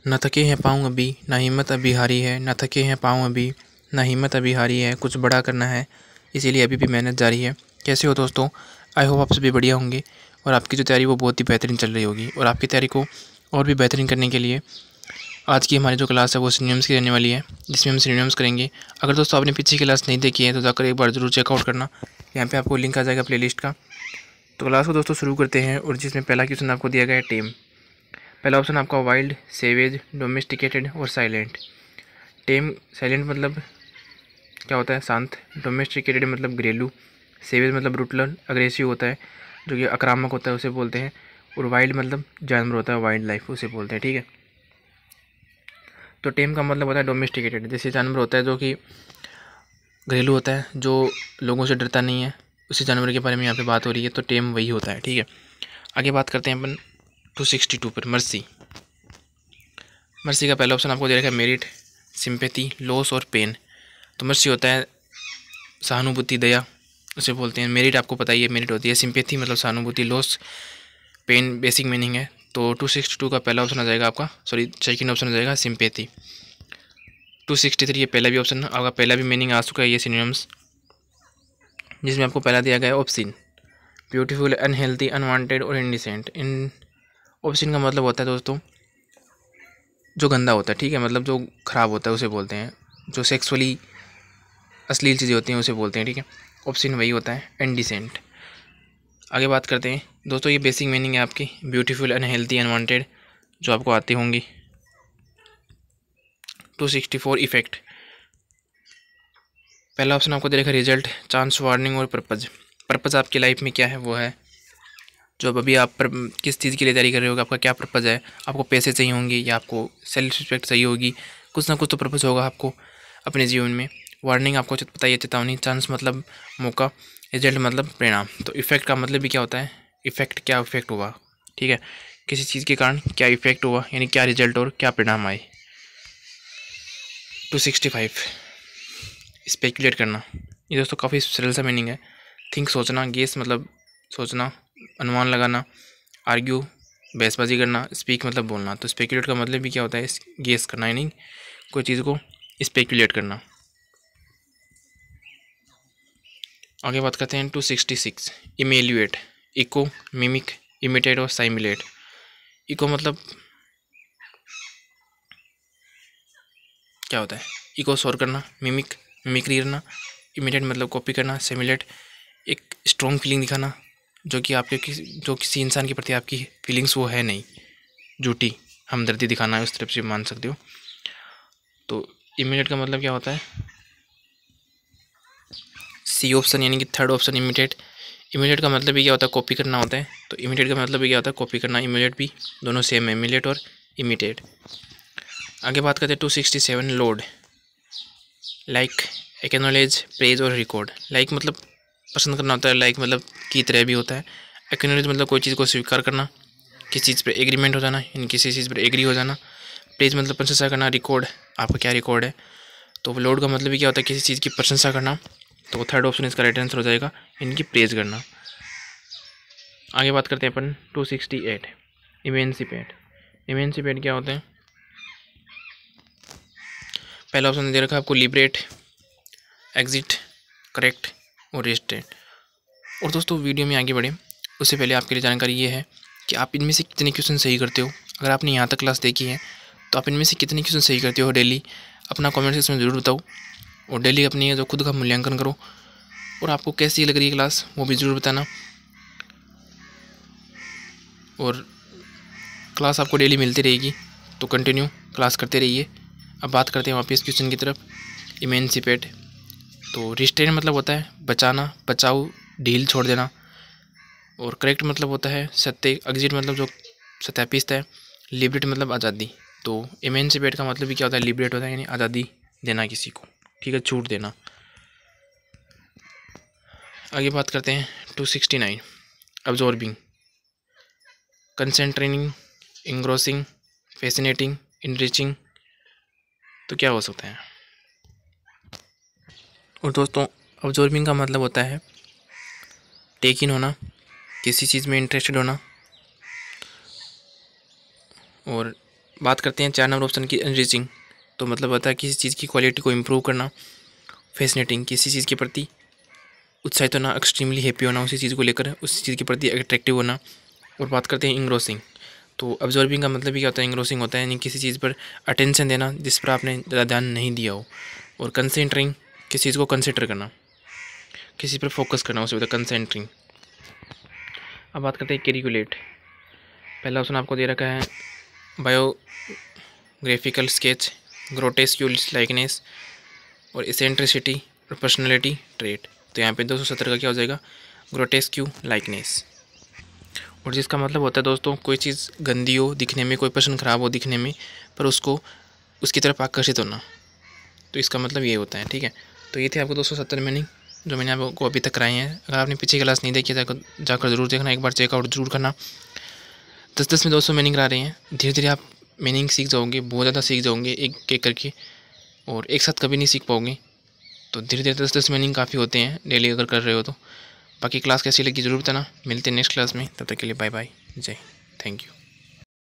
न थके हैं पाँव अभी, ना हिम्मत अभी हारी है। न थके हैं पाँव अभी, ना हिम्मत अभी हारी है। कुछ बड़ा करना है, इसीलिए अभी भी मेहनत जारी है। कैसे हो दोस्तों? आई होप आप सभी बढ़िया होंगे और आपकी जो तैयारी वो बहुत ही बेहतरीन चल रही होगी। और आपकी तैयारी को और भी बेहतरीन करने के लिए आज की हमारी जो क्लास है वो सिनोनिम्स की रहने वाली है, जिसमें हम सिनोनिम्स करेंगे। अगर दोस्तों आपने पीछे क्लास नहीं देखी है तो जाकर एक बार ज़रूर चेकआउट करना। यहाँ पे आपको लिंक आ जाएगा प्लेलिस्ट का। तो क्लास को दोस्तों शुरू करते हैं, और जिसमें पहला क्वेश्चन आपको दिया गया है टेम। पहला ऑप्शन आपका वाइल्ड, सेवेज, डोमेस्टिकेटेड और साइलेंट। टेम साइलेंट मतलब क्या होता है? शांत। डोमेस्टिकेटेड मतलब घरेलू। सेवेज मतलब ब्रूटल अग्रेसिव होता है, जो कि आक्रामक होता है, उसे बोलते हैं। और वाइल्ड मतलब जानवर होता है, वाइल्ड लाइफ उसे बोलते हैं। ठीक है, तो टेम का मतलब होता है डोमेस्टिकेटेड, जैसे जानवर होता है जो कि घरेलू होता है, जो लोगों से डरता नहीं है, उसी जानवर के बारे में यहाँ पे बात हो रही है। तो टेम वही होता है। ठीक है, आगे बात करते हैं अपन 262 पर। मर्सी। मर्सी का पहला ऑप्शन आपको दे रखा है मेरिट, सिंपैथी, लॉस और पेन। तो मर्सी होता है सहानुभूति, दया, उसे बोलते हैं। मेरिट आपको पता ही है, मेरिट होती है। सिंपैथी मतलब सहानुभूति, लॉस, पेन बेसिक मीनिंग है। तो 262 का पहला ऑप्शन आ जाएगा आपका, सॉरी सेकंड ऑप्शन आ जाएगा सिंपैथी। 263 ये पहला भी ऑप्शन आपका, पहला भी मीनिंग आ चुका है ये सिनोनिम्स, जिसमें आपको पहला दिया गया है ऑप्शन, ब्यूटीफुल, अनहेल्थी, अनवांटेड और इंडिसेंट। इन ऑप्शन का मतलब होता है दोस्तों जो गंदा होता है। ठीक है, मतलब जो ख़राब होता है उसे बोलते हैं। जो सेक्सुअली अश्लील चीज़ें होती हैं उसे बोलते हैं। ठीक है, ऑप्शन वही होता है, इनडिसेंट। आगे बात करते हैं दोस्तों, ये बेसिक मीनिंग है आपकी, ब्यूटीफुल, अनहेल्थी, अनवांटेड, जो आपको आती होंगी। 264 इफेक्ट। पहला ऑप्शन आपको दे रखा है रिजल्ट, चांस, वार्निंग और पर्पज़। पर्पज़ आपकी लाइफ में क्या है वो है, जो अभी आप किस चीज़ के लिए तैयारी कर रहे हो, आपका क्या पर्पज़ है। आपको पैसे चाहिए होंगे या आपको सेल्फ रिस्पेक्ट चाहिए होगी, कुछ ना कुछ तो पर्पज़ होगा आपको अपने जीवन में। वार्निंग आपको पता ही है, चेतावनी। चांस मतलब मौका। रिजल्ट मतलब परिणाम। तो इफेक्ट का मतलब भी क्या होता है, इफेक्ट, क्या इफेक्ट हुआ। ठीक है, किसी चीज़ के कारण क्या इफेक्ट हुआ, यानी क्या रिजल्ट और क्या परिणाम आए। 265 स्पेकुलेट करना। ये दोस्तों काफ़ी सरल सा मीनिंग है। थिंक सोचना, गेस मतलब सोचना, अनुमान लगाना, आर्ग्यू बहसबाजी करना, स्पीक मतलब बोलना। तो स्पेकुलेट का मतलब भी क्या होता है, गेस करना, यानी कोई चीज़ को स्पेकुलेट करना। आगे बात करते हैं 266 इमेल्युएट। इको, मिमिक, इमिटेट और साइमुलेट। इको मतलब क्या होता है, इको शोर करना, मिमिक्री करना, इमिटेट मतलब कॉपी करना, सिमुलेट एक स्ट्रॉन्ग फीलिंग दिखाना, जो कि आपके जो किसी इंसान के प्रति आपकी फीलिंग्स वो है नहीं, झूठी हमदर्दी दिखाना है, उस तरफ से मान सकते हो। तो इमिटेट का मतलब क्या होता है, सी ऑप्शन यानी कि थर्ड ऑप्शन इमिटेट। इमिटेट का मतलब भी क्या होता है, कॉपी करना होता है। तो इमिटेट का मतलब भी क्या होता है, कॉपी करना। इमिटेट भी दोनों सेम है, इमिटेट और इमिटेट। आगे बात करते हैं 267 लोड। लाइक, एक्नॉलेज, प्रेज और रिकॉर्ड। लाइक मतलब पसंद करना होता है, लाइक मतलब की तरह भी होता है। एक्नॉलेज मतलब कोई चीज़ को स्वीकार करना, किसी चीज़ पर एग्रीमेंट हो जाना, यानी किसी चीज़ पर एग्री हो जाना। प्रेज मतलब प्रशंसा करना। रिकॉर्ड आपका क्या रिकॉर्ड है। तो लोड का मतलब भी क्या होता है, किसी चीज़ की प्रशंसा करना। तो थर्ड ऑप्शन इसका राइट आंसर हो जाएगा, इनकी प्रेज करना। आगे बात करते हैं अपन 268 इमेंसिपेट। इमेंसिपेट क्या होते हैं, पहला ऑप्शन दे रखा है आपको लिबरेट, एग्जिट, करेक्ट और रेस्टेंट। और दोस्तों वीडियो में आगे बढ़े उससे पहले आपके लिए जानकारी ये है कि आप इनमें से कितने क्वेश्चन सही करते हो। अगर आपने यहाँ तक क्लास देखी है तो आप इनमें से कितने क्वेश्चन सही करते हो डेली, अपना कमेंट सेक्शन में ज़रूर बताओ। और डेली अपनी जो खुद का मूल्यांकन करो, और आपको कैसी लग रही है क्लास वो भी ज़रूर बताना। और क्लास आपको डेली मिलती रहेगी, तो कंटिन्यू क्लास करते रहिए। अब बात करते हैं वापस क्वेश्चन की तरफ। इमेंसिपेट, तो रिस्ट्रेन मतलब होता है बचाना, बचाओ, ढील छोड़ देना। और करेक्ट मतलब होता है सत्य, एग्जिट मतलब जो सत्यापित है, लिबरेट मतलब आज़ादी। तो इमेंसिपेट का मतलब भी क्या होता है, लिबरेट होता है, यानी आज़ादी देना किसी को। ठीक है, छूट देना। आगे बात करते हैं 269 absorbing. Concentrating, engrossing, fascinating, enriching. तो क्या हो सकता है। और दोस्तों अब्जॉर्बिंग का मतलब होता है टेक इन होना, किसी चीज़ में इंटरेस्टेड होना। और बात करते हैं 4 नंबर ऑप्शन की, एनरिचिंग। तो मतलब होता है किसी चीज़ की क्वालिटी को इम्प्रूव करना। फैसिनेटिंग, किसी चीज़ के प्रति उत्साहित होना, एक्सट्रीमली हैप्पी होना उसी चीज़ को लेकर, उस चीज़ के प्रति अट्रैक्टिव होना। और बात करते हैं इंग्रोसिंग। तो ऑब्जर्विंग का मतलब भी क्या होता है, इंग्रोसिंग होता है यानी किसी चीज़ पर अटेंशन देना जिस पर आपने ज़्यादा ध्यान नहीं दिया हो। और कंसेंट्रिंग, किसी चीज़ को कंसिडर करना, किसी पर फोकस करना, उसे होता है कंसेंट्रिंग। अब बात करते हैं कैरिकुलेट। पहला ऑप्शन आपको दे रखा है बायोग्राफिकल स्केच, ग्रोटेस्क्यूल लाइकनेस और एसेंट्रिसिटी और पर्सनैलिटी ट्रेट। तो यहाँ पे 270 का क्या हो जाएगा, ग्रोटेस्क्यू लाइकनेस। और जिसका मतलब होता है दोस्तों कोई चीज़ गंदी हो दिखने में, कोई पर्सन ख़राब हो दिखने में, पर उसको उसकी तरफ आकर्षित होना। तो इसका मतलब ये होता है, ठीक है। तो ये थे आपको 270 मीनिंग जो मैंने आपको अभी तक कराए हैं। अगर आपने पीछे क्लास नहीं देखी जाकर ज़रूर देखना, एक बार चेकआउट जरूर करना। 10-10 में 200 मीनिंग करा रहे हैं। धीरे धीरे आप मीनिंग सीख जाओगे, बहुत ज़्यादा सीख जाओगे एक एक करके, और एक साथ कभी नहीं सीख पाओगे। तो धीरे धीरे 10-10 मीनिंग काफ़ी होते हैं डेली अगर कर रहे हो तो। बाकी क्लास कैसी लगी ज़रूर बताना। मिलते हैं नेक्स्ट क्लास में, तब तक के लिए बाय बाय, जय, थैंक यू।